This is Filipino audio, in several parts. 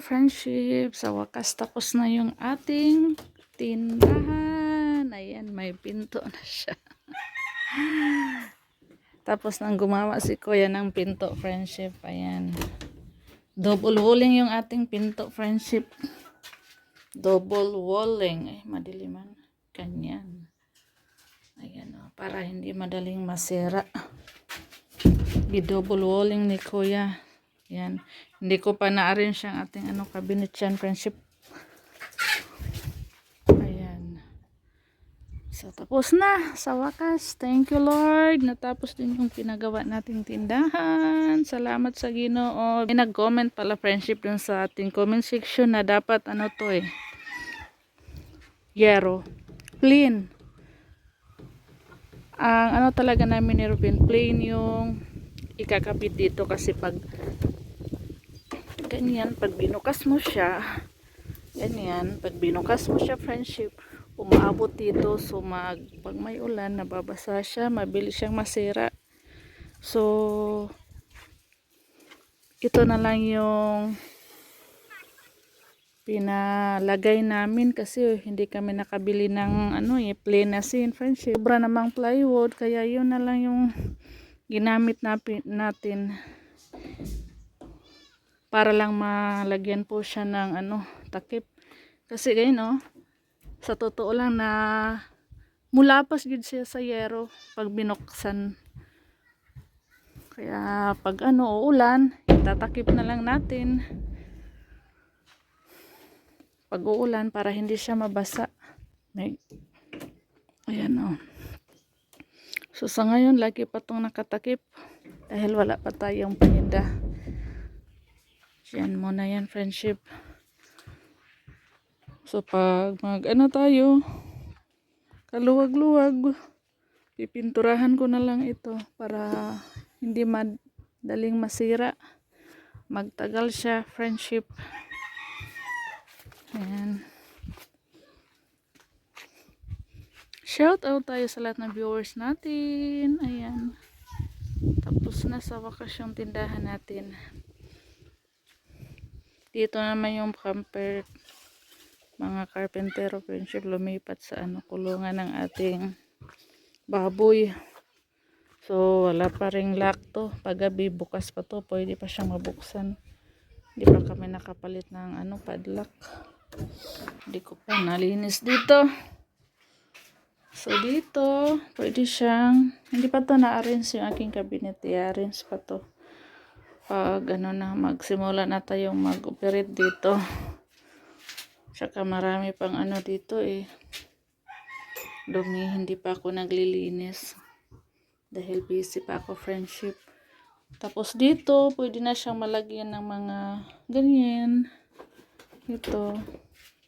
friendship. Sa wakas tapos na yung ating tindahan. Ayan, may pinto na siya. Tapos nang gumawa si kuya ng pinto, friendship. Ayan. Double walling yung ating pinto, friendship. Double walling. Ay, madiliman. Ganyan. Ayan o, para hindi madaling masira. Double walling ni kuya. Ayan. Hindi ko pa na-arrange ang ating cabinet yan, friendship. Ayan. So, tapos na. Sa wakas. Thank you, Lord. Natapos din yung pinagawa nating tindahan. Salamat sa Ginoo. May nag-comment pala, friendship, dun sa ating comment section na dapat yero. Plain. Ang talaga namin ni Ruben, plain yung ikakapit dito kasi pag ganyan, pag binukas mo siya, ganyan, pag binukas mo siya, friendship, umaabot dito. So pag may ulan, nababasa siya, mabilis siyang masira. So ito na lang yung pinalagay namin kasi hindi kami nakabili ng plain na sin, friendship. Sobra namang plywood, kaya yun na lang yung ginamit natin para lang malagyan po siya ng takip. Kasi ganyan sa totoo lang na mulapas gid siya sa yero pag binuksan. Kaya pag uulan, itatakip na lang natin pag uulan para hindi siya mabasa. Ayan So sa ngayon lagi pa tong nakatakip dahil wala pa tayong paninda. Yan muna yan, friendship. So pag tayo kaluwag-luwag, pipinturahan ko na lang ito para hindi madaling masira, magtagal siya, friendship. Ayan. Shout out tayo sa lahat ng viewers natin. Ayan. Tapos na sa wakas yung tindahan natin. Dito naman yung camper, mga carpentero, friendship, lumipat sa kulungan ng ating baboy. So wala pa ring lock to. Paggabi bukas pa to, pwede pa siyang mabuksan. Hindi pa kami nakapalit ng padlock. Hindi ko pa nalinis dito. So dito, pwede siyang, hindi pa to na-arrange yung aking cabinet. I-arrange pa to. Pag magsimula na tayong mag-operate dito. Saka marami pang dito dumi, hindi pa ako naglilinis. Dahil busy pa ako, friendship. Tapos dito, pwede na siyang malagyan ng mga ganyan. Ito.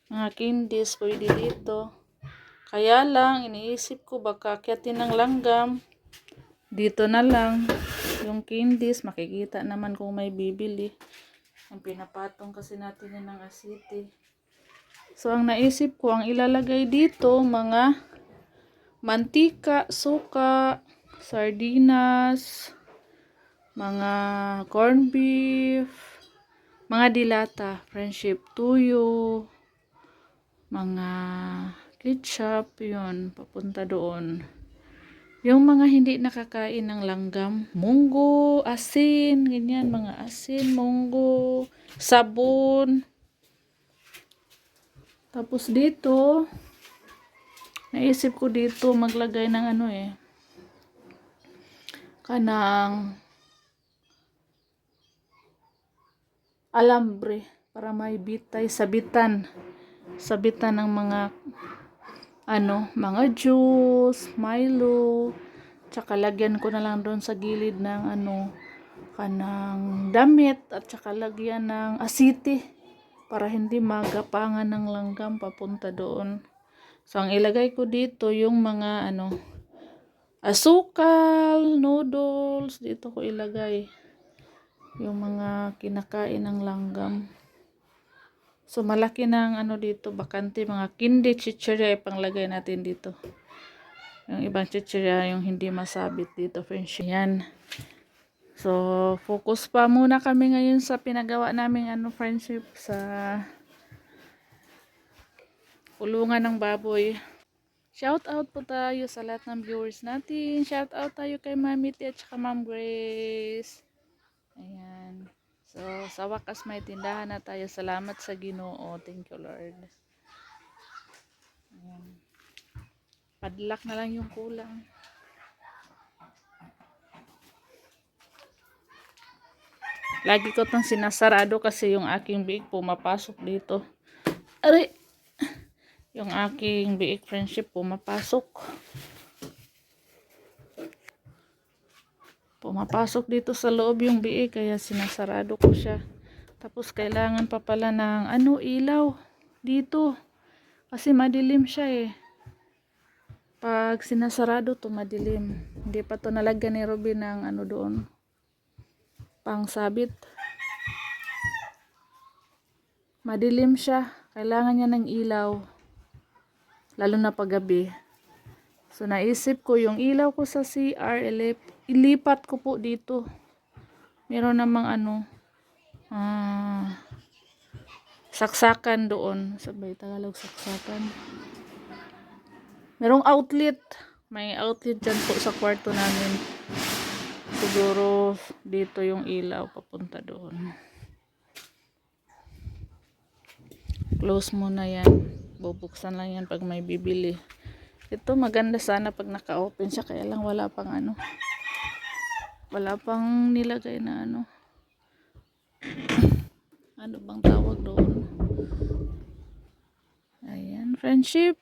Mga candies, pwede dito. Kaya lang, iniisip ko baka akyatin ng langgam. Dito na lang. Yung candies, makikita naman kung may bibili. Ang pinapatong kasi natin yan ng asiti. So, ang naisip ko, ang ilalagay dito, mga mantika, suka, sardinas, mga corned beef, mga dilata, friendship, tuyo, mga ketchup, yun, papunta doon. Yung mga hindi nakakain ng langgam, munggo, asin, ganyan, mga asin, munggo, sabon. Tapos dito, naisip ko dito maglagay ng kanang alambre para may bitay, sabitan ng mga mga juice, Milo, tsaka lagyan ko na lang doon sa gilid ng kanang damit at tsaka lagyan ng asiti para hindi magapangan ng langgam papunta doon. So ang ilagay ko dito yung mga asukal, noodles, dito ko ilagay yung mga kinakain ng langgam. So malaki ng dito, bakante, mga kindi, chichirya, ipanglagay natin dito. Yung ibang chichirya yung hindi masabit dito, friends. Yan. So, focus pa muna kami ngayon sa pinagawa naming friendship sa kulungan ng baboy. Shout out po tayo sa lahat ng viewers natin. Shout out tayo kay Mami T at saka Ma'am Grace. Ayan. So, sa wakas may tindahan na tayo. Salamat sa Ginoo. Thank you, Lord. Ayan. Padlock na lang yung kulang. Lagi ko itong sinasarado kasi yung aking biik pumapasok dito. Aray! Yung aking biik friendship pumapasok. Pumapasok dito sa loob yung biik kaya sinasarado ko siya. Tapos kailangan pa pala ng ilaw dito. Kasi madilim siya eh. Pag sinasarado to madilim. Hindi pa to nalagyan ni Robin ng doon. Pangsabit. Madilim siya. Kailangan niya ng ilaw. Lalo na paggabi. So naisip ko yung ilaw ko sa CR, ilipat ko po dito. Meron namang saksakan doon. Sabay Tagalog saksakan. Merong outlet. May outlet dyan po sa kwarto namin. Siguro dito yung ilaw papunta doon. Close muna yan. Bubuksan lang yan pag may bibili. Ito maganda sana pag naka-open siya. Kaya lang wala pang wala pang nilagay na ano bang tawag doon. Ayan, friendship.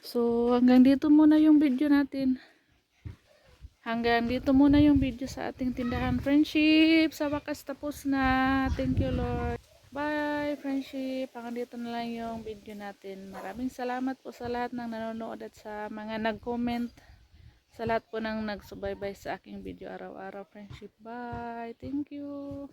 So hanggang dito muna yung video natin. Hanggang dito muna yung video sa ating tindahan friendship. Sa wakas tapos na. Thank you Lord. Bye friendship. Hanggang dito na lang yung video natin. Maraming salamat po sa lahat ng nanonood at sa mga nag-comment. Sa lahat po ng nagsubaybay sa aking video araw-araw friendship. Bye. Thank you.